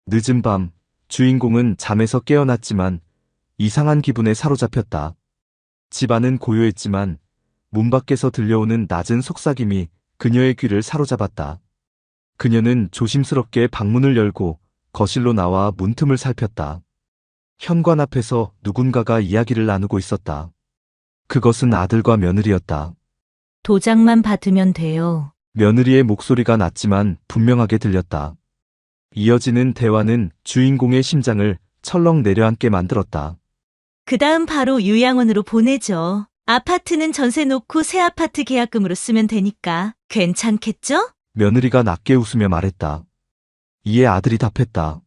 늦은 밤, 주인공은 잠에서 깨어났지만 이상한 기분에 사로잡혔다. 집안은 고요했지만 문 밖에서 들려오는 낮은 속삭임이 그녀의 귀를 사로잡았다. 그녀는 조심스럽게 방문을 열고 거실로 나와 문틈을 살폈다. 현관 앞에서 누군가가 이야기를 나누고 있었다. 그것은 아들과 며느리였다. 도장만 받으면 돼요. 며느리의 목소리가 낮지만 분명하게 들렸다. 이어지는 대화는 주인공의 심장을 철렁 내려앉게 만들었다. 그 다음 바로 요양원으로 보내죠. 아파트는 전세 놓고 새 아파트 계약금으로 쓰면 되니까 괜찮겠죠? 며느리가 낮게 웃으며 말했다. 이에 아들이 답했다.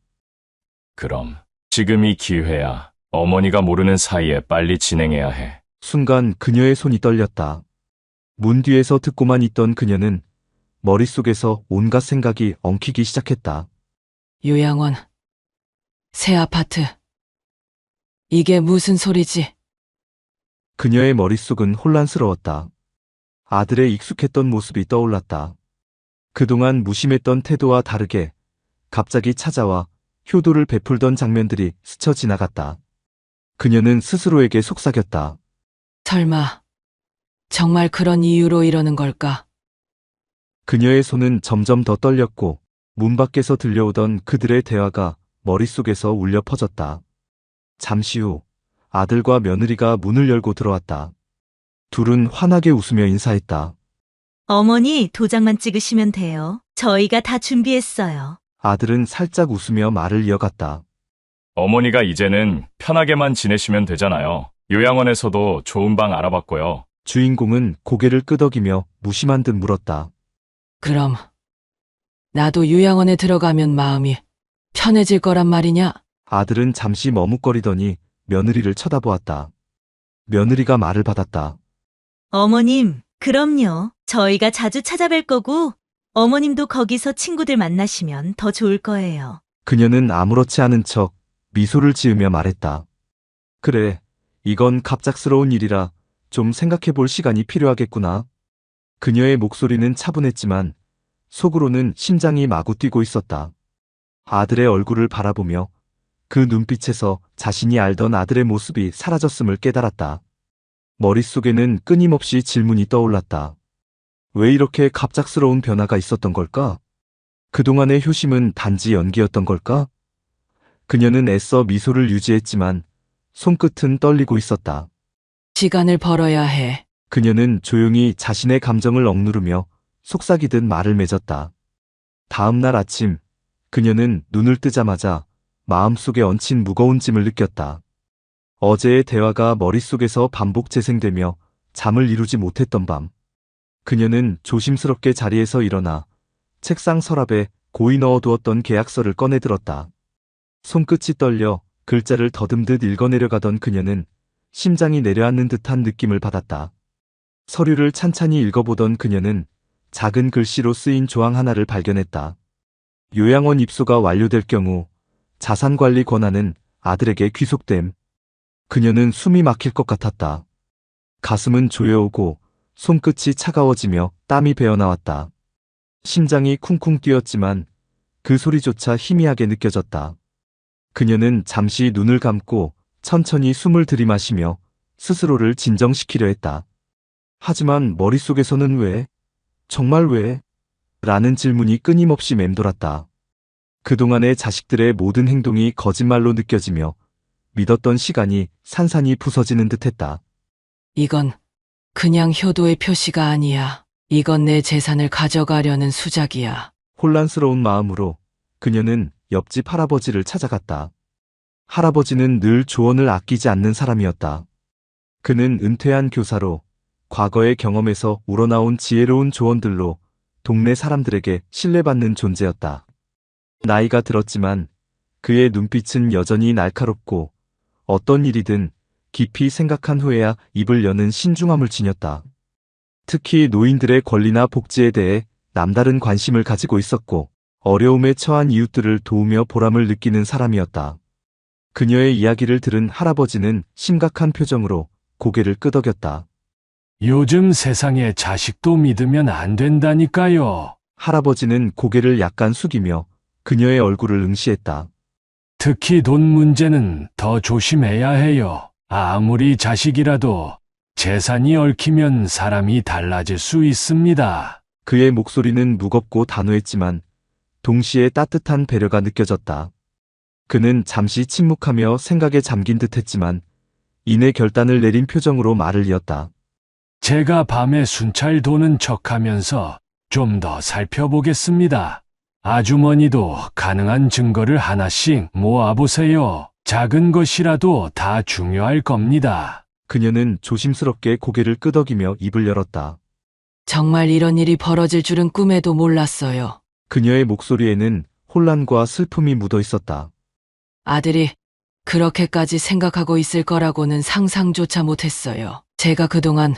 그럼 지금이 기회야. 어머니가 모르는 사이에 빨리 진행해야 해. 순간 그녀의 손이 떨렸다. 문 뒤에서 듣고만 있던 그녀는 머릿속에서 온갖 생각이 엉키기 시작했다. 요양원, 새 아파트. 이게 무슨 소리지? 그녀의 머릿속은 혼란스러웠다. 아들의 익숙했던 모습이 떠올랐다. 그동안 무심했던 태도와 다르게 갑자기 찾아와 효도를 베풀던 장면들이 스쳐 지나갔다. 그녀는 스스로에게 속삭였다. 설마, 정말 그런 이유로 이러는 걸까? 그녀의 손은 점점 더 떨렸고 문 밖에서 들려오던 그들의 대화가 머릿속에서 울려 퍼졌다. 잠시 후 아들과 며느리가 문을 열고 들어왔다. 둘은 환하게 웃으며 인사했다. 어머니 도장만 찍으시면 돼요. 저희가 다 준비했어요. 아들은 살짝 웃으며 말을 이어갔다. 어머니가 이제는 편하게만 지내시면 되잖아요. 요양원에서도 좋은 방 알아봤고요. 주인공은 고개를 끄덕이며 무심한 듯 물었다. 그럼, 나도 요양원에 들어가면 마음이 편해질 거란 말이냐? 아들은 잠시 머뭇거리더니 며느리를 쳐다보았다. 며느리가 말을 받았다. 어머님, 그럼요. 저희가 자주 찾아뵐 거고 어머님도 거기서 친구들 만나시면 더 좋을 거예요. 그녀는 아무렇지 않은 척 미소를 지으며 말했다. 그래, 이건 갑작스러운 일이라 좀 생각해 볼 시간이 필요하겠구나. 그녀의 목소리는 차분했지만 속으로는 심장이 마구 뛰고 있었다. 아들의 얼굴을 바라보며 그 눈빛에서 자신이 알던 아들의 모습이 사라졌음을 깨달았다. 머릿속에는 끊임없이 질문이 떠올랐다. 왜 이렇게 갑작스러운 변화가 있었던 걸까? 그동안의 효심은 단지 연기였던 걸까? 그녀는 애써 미소를 유지했지만 손끝은 떨리고 있었다. 시간을 벌어야 해. 그녀는 조용히 자신의 감정을 억누르며 속삭이듯 말을 맺었다. 다음 날 아침, 그녀는 눈을 뜨자마자 마음속에 얹힌 무거운 짐을 느꼈다. 어제의 대화가 머릿속에서 반복 재생되며 잠을 이루지 못했던 밤. 그녀는 조심스럽게 자리에서 일어나 책상 서랍에 고이 넣어두었던 계약서를 꺼내들었다. 손끝이 떨려 글자를 더듬듯 읽어내려가던 그녀는 심장이 내려앉는 듯한 느낌을 받았다. 서류를 찬찬히 읽어보던 그녀는 작은 글씨로 쓰인 조항 하나를 발견했다. 요양원 입소가 완료될 경우 자산관리 권한은 아들에게 귀속됨. 그녀는 숨이 막힐 것 같았다. 가슴은 조여오고 손끝이 차가워지며 땀이 배어나왔다. 심장이 쿵쿵 뛰었지만 그 소리조차 희미하게 느껴졌다. 그녀는 잠시 눈을 감고 천천히 숨을 들이마시며 스스로를 진정시키려 했다. 하지만 머릿속에서는 왜? 정말 왜? 라는 질문이 끊임없이 맴돌았다. 그동안의 자식들의 모든 행동이 거짓말로 느껴지며 믿었던 시간이 산산이 부서지는 듯했다. 이건 그냥 효도의 표시가 아니야. 이건 내 재산을 가져가려는 수작이야. 혼란스러운 마음으로 그녀는 옆집 할아버지를 찾아갔다. 할아버지는 늘 조언을 아끼지 않는 사람이었다. 그는 은퇴한 교사로 과거의 경험에서 우러나온 지혜로운 조언들로 동네 사람들에게 신뢰받는 존재였다. 나이가 들었지만 그의 눈빛은 여전히 날카롭고 어떤 일이든 깊이 생각한 후에야 입을 여는 신중함을 지녔다. 특히 노인들의 권리나 복지에 대해 남다른 관심을 가지고 있었고 어려움에 처한 이웃들을 도우며 보람을 느끼는 사람이었다. 그녀의 이야기를 들은 할아버지는 심각한 표정으로 고개를 끄덕였다. 요즘 세상에 자식도 믿으면 안 된다니까요. 할아버지는 고개를 약간 숙이며 그녀의 얼굴을 응시했다. 특히 돈 문제는 더 조심해야 해요. 아무리 자식이라도 재산이 얽히면 사람이 달라질 수 있습니다. 그의 목소리는 무겁고 단호했지만 동시에 따뜻한 배려가 느껴졌다. 그는 잠시 침묵하며 생각에 잠긴 듯했지만 이내 결단을 내린 표정으로 말을 이었다. 제가 밤에 순찰 도는 척하면서 좀 더 살펴보겠습니다. 아주머니도 가능한 증거를 하나씩 모아보세요. 작은 것이라도 다 중요할 겁니다. 그녀는 조심스럽게 고개를 끄덕이며 입을 열었다. 정말 이런 일이 벌어질 줄은 꿈에도 몰랐어요. 그녀의 목소리에는 혼란과 슬픔이 묻어 있었다. 아들이 그렇게까지 생각하고 있을 거라고는 상상조차 못했어요. 제가 그동안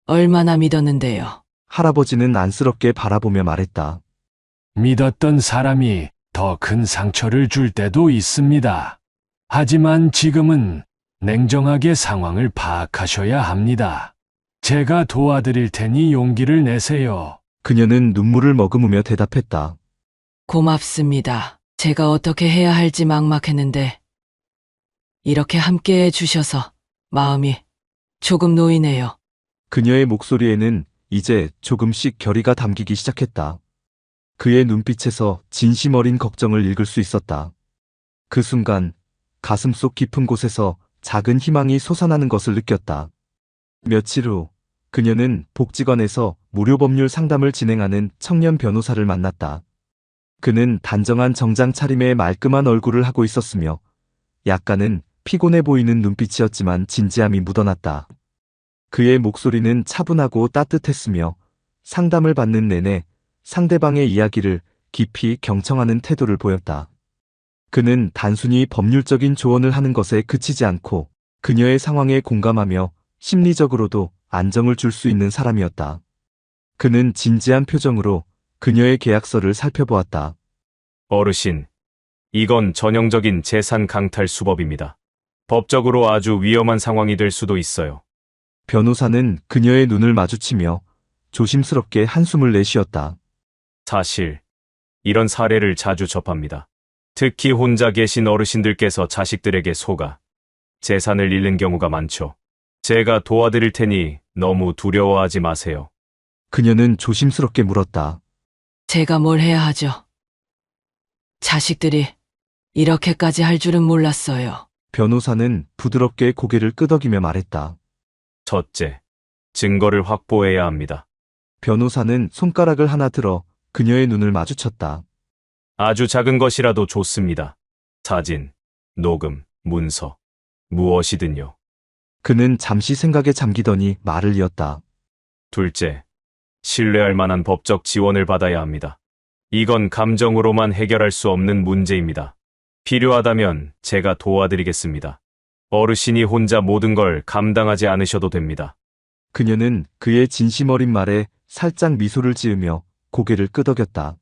얼마나 믿었는데요. 할아버지는 안쓰럽게 바라보며 말했다. 믿었던 사람이 더 큰 상처를 줄 때도 있습니다. 하지만 지금은 냉정하게 상황을 파악하셔야 합니다. 제가 도와드릴 테니 용기를 내세요. 그녀는 눈물을 머금으며 대답했다. 고맙습니다. 제가 어떻게 해야 할지 막막했는데 이렇게 함께해 주셔서 마음이 조금 놓이네요. 그녀의 목소리에는 이제 조금씩 결의가 담기기 시작했다. 그의 눈빛에서 진심 어린 걱정을 읽을 수 있었다. 그 순간 가슴속 깊은 곳에서 작은 희망이 솟아나는 것을 느꼈다. 며칠 후 그녀는 복지관에서 무료 법률 상담을 진행하는 청년 변호사를 만났다. 그는 단정한 정장 차림에 말끔한 얼굴을 하고 있었으며 약간은 피곤해 보이는 눈빛이었지만 진지함이 묻어났다. 그의 목소리는 차분하고 따뜻했으며 상담을 받는 내내 상대방의 이야기를 깊이 경청하는 태도를 보였다. 그는 단순히 법률적인 조언을 하는 것에 그치지 않고 그녀의 상황에 공감하며 심리적으로도 안정을 줄 수 있는 사람이었다. 그는 진지한 표정으로 그녀의 계약서를 살펴보았다. 어르신, 이건 전형적인 재산 강탈 수법입니다. 법적으로 아주 위험한 상황이 될 수도 있어요. 변호사는 그녀의 눈을 마주치며 조심스럽게 한숨을 내쉬었다. 사실, 이런 사례를 자주 접합니다. 특히 혼자 계신 어르신들께서 자식들에게 속아 재산을 잃는 경우가 많죠. 제가 도와드릴 테니 너무 두려워하지 마세요. 그녀는 조심스럽게 물었다. 제가 뭘 해야 하죠? 자식들이 이렇게까지 할 줄은 몰랐어요. 변호사는 부드럽게 고개를 끄덕이며 말했다. 첫째, 증거를 확보해야 합니다. 변호사는 손가락을 하나 들어 그녀의 눈을 마주쳤다. 아주 작은 것이라도 좋습니다. 사진, 녹음, 문서, 무엇이든요. 그는 잠시 생각에 잠기더니 말을 이었다. 둘째, 신뢰할 만한 법적 지원을 받아야 합니다. 이건 감정으로만 해결할 수 없는 문제입니다. 필요하다면 제가 도와드리겠습니다. 어르신이 혼자 모든 걸 감당하지 않으셔도 됩니다. 그녀는 그의 진심 어린 말에 살짝 미소를 지으며 고개를 끄덕였다.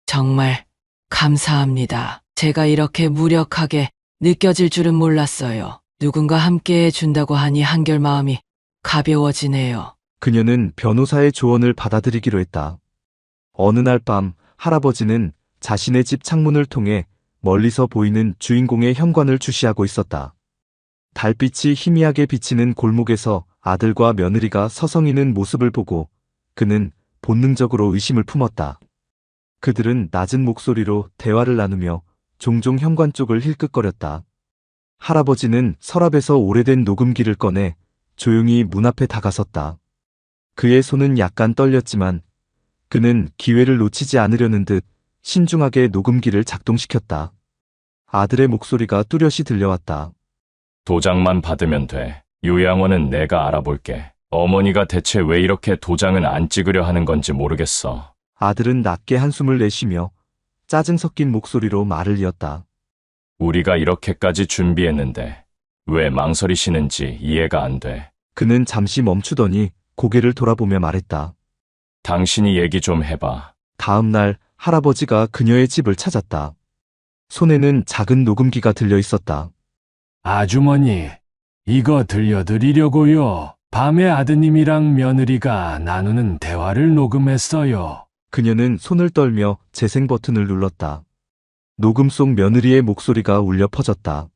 정말 감사합니다. 제가 이렇게 무력하게 느껴질 줄은 몰랐어요. 누군가 함께해 준다고 하니 한결 마음이 가벼워지네요. 그녀는 변호사의 조언을 받아들이기로 했다. 어느 날 밤 할아버지는 자신의 집 창문을 통해 멀리서 보이는 주인공의 현관을 주시하고 있었다. 달빛이 희미하게 비치는 골목에서 아들과 며느리가 서성이는 모습을 보고 그는 본능적으로 의심을 품었다. 그들은 낮은 목소리로 대화를 나누며 종종 현관 쪽을 힐끗거렸다. 할아버지는 서랍에서 오래된 녹음기를 꺼내 조용히 문 앞에 다가섰다. 그의 손은 약간 떨렸지만 그는 기회를 놓치지 않으려는 듯 신중하게 녹음기를 작동시켰다. 아들의 목소리가 뚜렷이 들려왔다. 도장만 받으면 돼. 요양원은 내가 알아볼게. 어머니가 대체 왜 이렇게 도장을 안 찍으려 하는 건지 모르겠어. 아들은 낮게 한숨을 내쉬며 짜증 섞인 목소리로 말을 이었다. 우리가 이렇게까지 준비했는데 왜 망설이시는지 이해가 안 돼. 그는 잠시 멈추더니 고개를 돌아보며 말했다. 당신이 얘기 좀 해봐. 다음 날 할아버지가 그녀의 집을 찾았다. 손에는 작은 녹음기가 들려 있었다. 아주머니, 이거 들려드리려고요. 밤에 아드님이랑 며느리가 나누는 대화를 녹음했어요. 그녀는 손을 떨며 재생 버튼을 눌렀다. 녹음 속 며느리의 목소리가 울려 퍼졌다.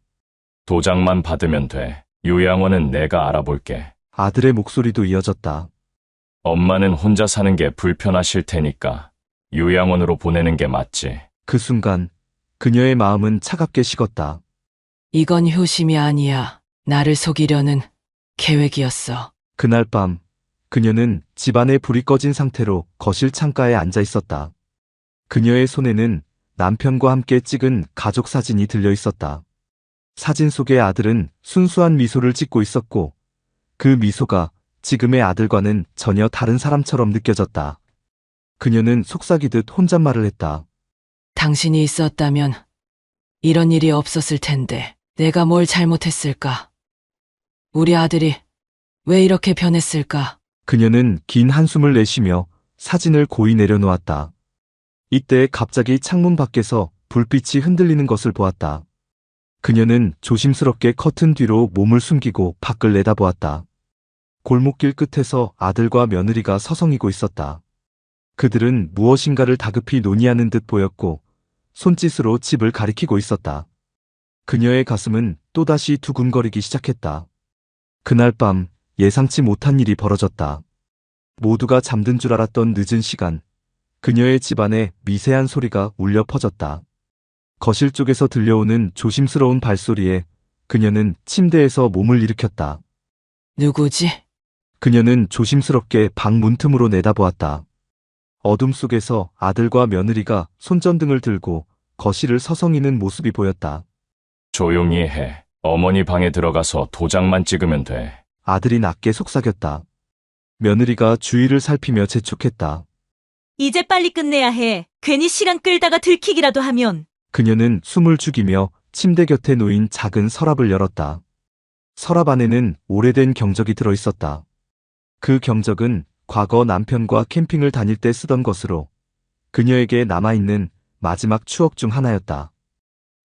도장만 받으면 돼. 요양원은 내가 알아볼게. 아들의 목소리도 이어졌다. 엄마는 혼자 사는 게 불편하실 테니까 요양원으로 보내는 게 맞지. 그 순간 그녀의 마음은 차갑게 식었다. 이건 효심이 아니야. 나를 속이려는 계획이었어. 그날 밤 그녀는 집안에 불이 꺼진 상태로 거실 창가에 앉아 있었다. 그녀의 손에는 남편과 함께 찍은 가족 사진이 들려 있었다. 사진 속의 아들은 순수한 미소를 짓고 있었고 그 미소가 지금의 아들과는 전혀 다른 사람처럼 느껴졌다. 그녀는 속삭이듯 혼잣말을 했다. 당신이 있었다면 이런 일이 없었을 텐데 내가 뭘 잘못했을까? 우리 아들이 왜 이렇게 변했을까? 그녀는 긴 한숨을 내쉬며 사진을 고이 내려놓았다. 이때 갑자기 창문 밖에서 불빛이 흔들리는 것을 보았다. 그녀는 조심스럽게 커튼 뒤로 몸을 숨기고 밖을 내다보았다. 골목길 끝에서 아들과 며느리가 서성이고 있었다. 그들은 무엇인가를 다급히 논의하는 듯 보였고 손짓으로 집을 가리키고 있었다. 그녀의 가슴은 또다시 두근거리기 시작했다. 그날 밤 예상치 못한 일이 벌어졌다. 모두가 잠든 줄 알았던 늦은 시간, 그녀의 집안에 미세한 소리가 울려 퍼졌다. 거실 쪽에서 들려오는 조심스러운 발소리에 그녀는 침대에서 몸을 일으켰다. 누구지? 그녀는 조심스럽게 방 문틈으로 내다보았다. 어둠 속에서 아들과 며느리가 손전등을 들고 거실을 서성이는 모습이 보였다. 조용히 해. 어머니 방에 들어가서 도장만 찍으면 돼. 아들이 낮게 속삭였다. 며느리가 주위를 살피며 재촉했다. 이제 빨리 끝내야 해. 괜히 시간 끌다가 들키기라도 하면. 그녀는 숨을 죽이며 침대 곁에 놓인 작은 서랍을 열었다. 서랍 안에는 오래된 경적이 들어 있었다. 그 경적은 과거 남편과 캠핑을 다닐 때 쓰던 것으로 그녀에게 남아있는 마지막 추억 중 하나였다.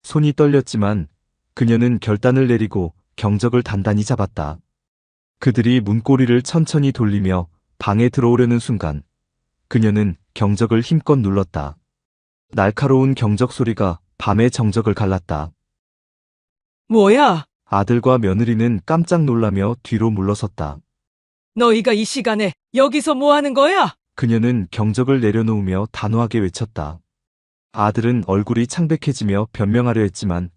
손이 떨렸지만 그녀는 결단을 내리고 경적을 단단히 잡았다. 그들이 문고리를 천천히 돌리며 방에 들어오려는 순간 그녀는 경적을 힘껏 눌렀다. 날카로운 경적 소리가 밤의 정적을 갈랐다. 뭐야? 아들과 며느리는 깜짝 놀라며 뒤로 물러섰다. 너희가 이 시간에 여기서 뭐 하는 거야? 그녀는 경적을 내려놓으며 단호하게 외쳤다. 아들은 얼굴이 창백해지며 변명하려 했지만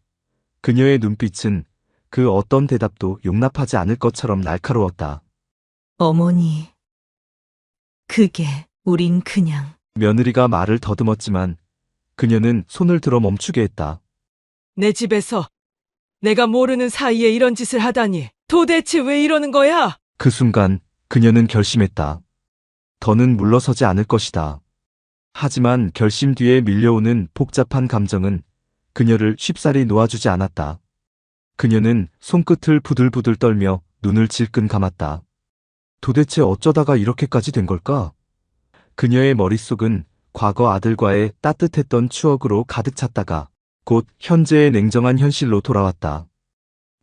그녀의 눈빛은 그 어떤 대답도 용납하지 않을 것처럼 날카로웠다. 어머니. 그게 우린 그냥. 며느리가 말을 더듬었지만 그녀는 손을 들어 멈추게 했다. 내 집에서 내가 모르는 사이에 이런 짓을 하다니. 도대체 왜 이러는 거야? 그 순간 그녀는 결심했다. 더는 물러서지 않을 것이다. 하지만 결심 뒤에 밀려오는 복잡한 감정은 그녀를 쉽사리 놓아주지 않았다. 그녀는 손끝을 부들부들 떨며 눈을 질끈 감았다. 도대체 어쩌다가 이렇게까지 된 걸까? 그녀의 머릿속은 과거 아들과의 따뜻했던 추억으로 가득 찼다가 곧 현재의 냉정한 현실로 돌아왔다.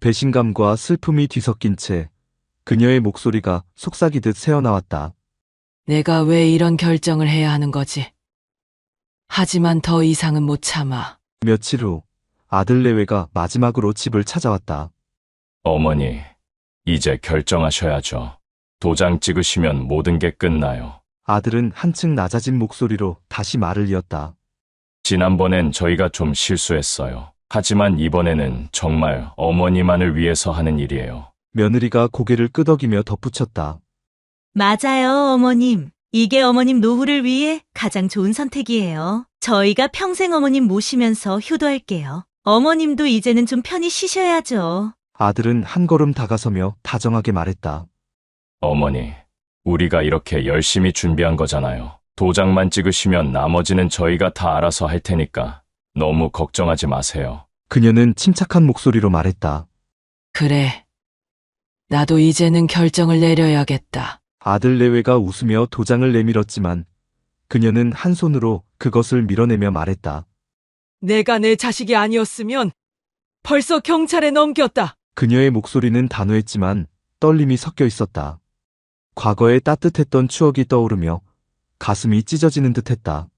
배신감과 슬픔이 뒤섞인 채 그녀의 목소리가 속삭이듯 새어나왔다. 내가 왜 이런 결정을 해야 하는 거지? 하지만 더 이상은 못 참아. 며칠 후 아들 내외가 마지막으로 집을 찾아왔다. 어머니, 이제 결정하셔야죠. 도장 찍으시면 모든 게 끝나요. 아들은 한층 낮아진 목소리로 다시 말을 이었다. 지난번엔 저희가 좀 실수했어요. 하지만 이번에는 정말 어머니만을 위해서 하는 일이에요. 며느리가 고개를 끄덕이며 덧붙였다. 맞아요, 어머님. 이게 어머님 노후를 위해 가장 좋은 선택이에요. 저희가 평생 어머님 모시면서 효도할게요. 어머님도 이제는 좀 편히 쉬셔야죠. 아들은 한 걸음 다가서며 다정하게 말했다. 어머니, 우리가 이렇게 열심히 준비한 거잖아요. 도장만 찍으시면 나머지는 저희가 다 알아서 할 테니까 너무 걱정하지 마세요. 그녀는 침착한 목소리로 말했다. 그래. 나도 이제는 결정을 내려야겠다. 아들 내외가 웃으며 도장을 내밀었지만 그녀는 한 손으로 그것을 밀어내며 말했다. 내가 내 자식이 아니었으면 벌써 경찰에 넘겼다. 그녀의 목소리는 단호했지만 떨림이 섞여 있었다. 과거의 따뜻했던 추억이 떠오르며 가슴이 찢어지는 듯했다.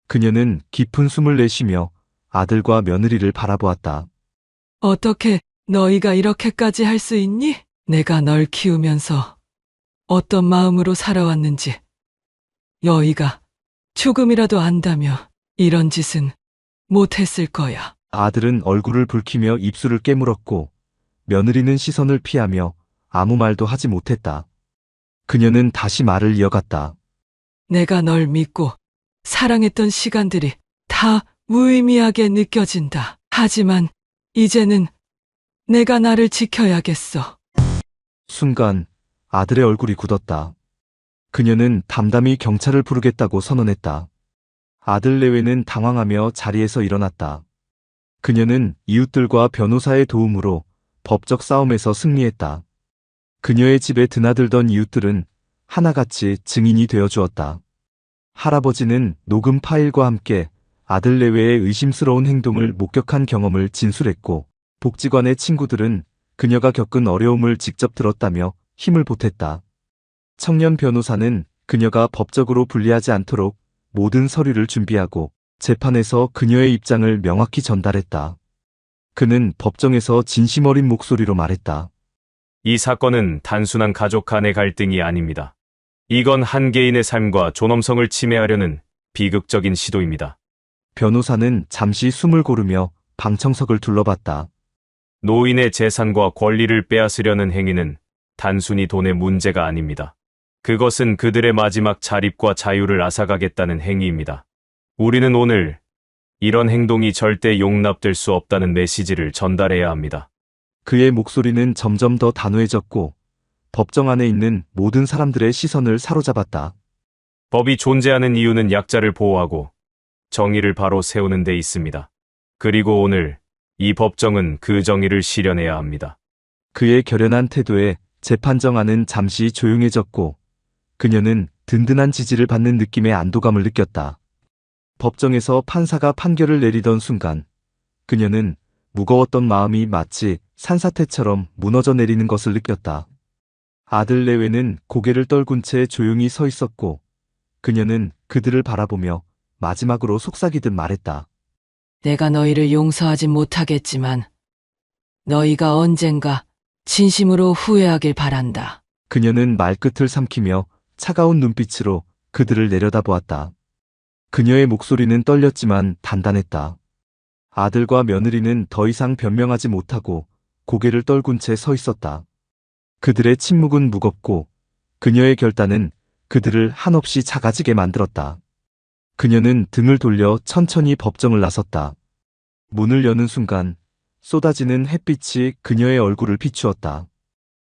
그녀는 깊은 숨을 내쉬며 아들과 며느리를 바라보았다. 어떻게 너희가 이렇게까지 할 수 있니? 내가 널 키우면서 어떤 마음으로 살아왔는지 너희가 조금이라도 안다면 이런 짓은 못했을 거야. 아들은 얼굴을 붉히며 입술을 깨물었고 며느리는 시선을 피하며 아무 말도 하지 못했다. 그녀는 다시 말을 이어갔다. 내가 널 믿고 사랑했던 시간들이 다 무의미하게 느껴진다. 하지만 이제는 내가 나를 지켜야겠어. 순간 아들의 얼굴이 굳었다. 그녀는 담담히 경찰을 부르겠다고 선언했다. 아들 내외는 당황하며 자리에서 일어났다. 그녀는 이웃들과 변호사의 도움으로 법적 싸움에서 승리했다. 그녀의 집에 드나들던 이웃들은 하나같이 증인이 되어 주었다. 할아버지는 녹음 파일과 함께 아들 내외의 의심스러운 행동을 목격한 경험을 진술했고, 복지관의 친구들은 그녀가 겪은 어려움을 직접 들었다며 힘을 보탰다. 청년 변호사는 그녀가 법적으로 불리하지 않도록 모든 서류를 준비하고 재판에서 그녀의 입장을 명확히 전달했다. 그는 법정에서 진심 어린 목소리로 말했다. 이 사건은 단순한 가족 간의 갈등이 아닙니다. 이건 한 개인의 삶과 존엄성을 침해하려는 비극적인 시도입니다. 변호사는 잠시 숨을 고르며 방청석을 둘러봤다. 노인의 재산과 권리를 빼앗으려는 행위는 단순히 돈의 문제가 아닙니다. 그것은 그들의 마지막 자립과 자유를 앗아가겠다는 행위입니다. 우리는 오늘 이런 행동이 절대 용납될 수 없다는 메시지를 전달해야 합니다. 그의 목소리는 점점 더 단호해졌고 법정 안에 있는 모든 사람들의 시선을 사로잡았다. 법이 존재하는 이유는 약자를 보호하고 정의를 바로 세우는 데 있습니다. 그리고 오늘 이 법정은 그 정의를 실현해야 합니다. 그의 결연한 태도에 재판정안은 잠시 조용해졌고 그녀는 든든한 지지를 받는 느낌의 안도감을 느꼈다. 법정에서 판사가 판결을 내리던 순간 그녀는 무거웠던 마음이 마치 산사태처럼 무너져 내리는 것을 느꼈다. 아들 내외는 고개를 떨군 채 조용히 서 있었고 그녀는 그들을 바라보며 마지막으로 속삭이듯 말했다. 내가 너희를 용서하진 못하겠지만 너희가 언젠가 진심으로 후회하길 바란다. 그녀는 말끝을 삼키며 차가운 눈빛으로 그들을 내려다보았다. 그녀의 목소리는 떨렸지만 단단했다. 아들과 며느리는 더 이상 변명하지 못하고 고개를 떨군 채 서 있었다. 그들의 침묵은 무겁고 그녀의 결단은 그들을 한없이 작아지게 만들었다. 그녀는 등을 돌려 천천히 법정을 나섰다. 문을 여는 순간 쏟아지는 햇빛이 그녀의 얼굴을 비추었다.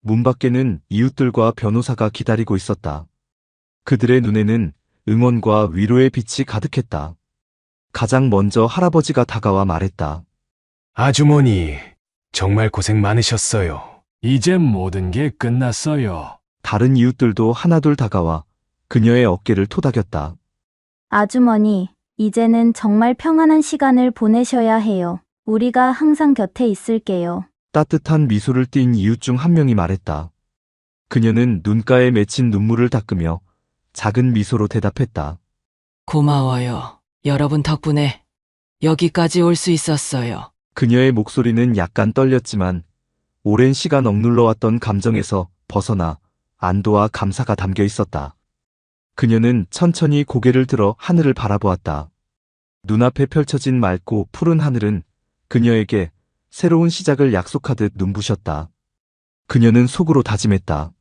문 밖에는 이웃들과 변호사가 기다리고 있었다. 그들의 눈에는 응원과 위로의 빛이 가득했다. 가장 먼저 할아버지가 다가와 말했다. 아주머니, 정말 고생 많으셨어요. 이제 모든 게 끝났어요. 다른 이웃들도 하나둘 다가와 그녀의 어깨를 토닥였다. 아주머니, 이제는 정말 평안한 시간을 보내셔야 해요. 우리가 항상 곁에 있을게요. 따뜻한 미소를 띤 이웃 중 한 명이 말했다. 그녀는 눈가에 맺힌 눈물을 닦으며 작은 미소로 대답했다. 고마워요. 여러분 덕분에 여기까지 올 수 있었어요. 그녀의 목소리는 약간 떨렸지만 오랜 시간 억눌러왔던 감정에서 벗어나 안도와 감사가 담겨 있었다. 그녀는 천천히 고개를 들어 하늘을 바라보았다. 눈앞에 펼쳐진 맑고 푸른 하늘은 그녀에게 새로운 시작을 약속하듯 눈부셨다. 그녀는 속으로 다짐했다.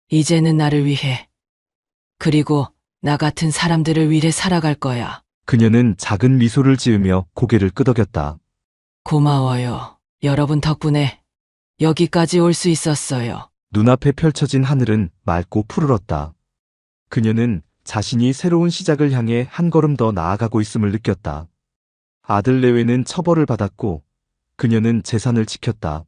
이제는 나를 위해 그리고 나 같은 사람들을 위해 살아갈 거야. 그녀는 작은 미소를 지으며 고개를 끄덕였다. 고마워요. 여러분 덕분에 여기까지 올 수 있었어요. 눈앞에 펼쳐진 하늘은 맑고 푸르렀다. 그녀는 자신이 새로운 시작을 향해 한 걸음 더 나아가고 있음을 느꼈다. 아들 내외는 처벌을 받았고 그녀는 재산을 지켰다.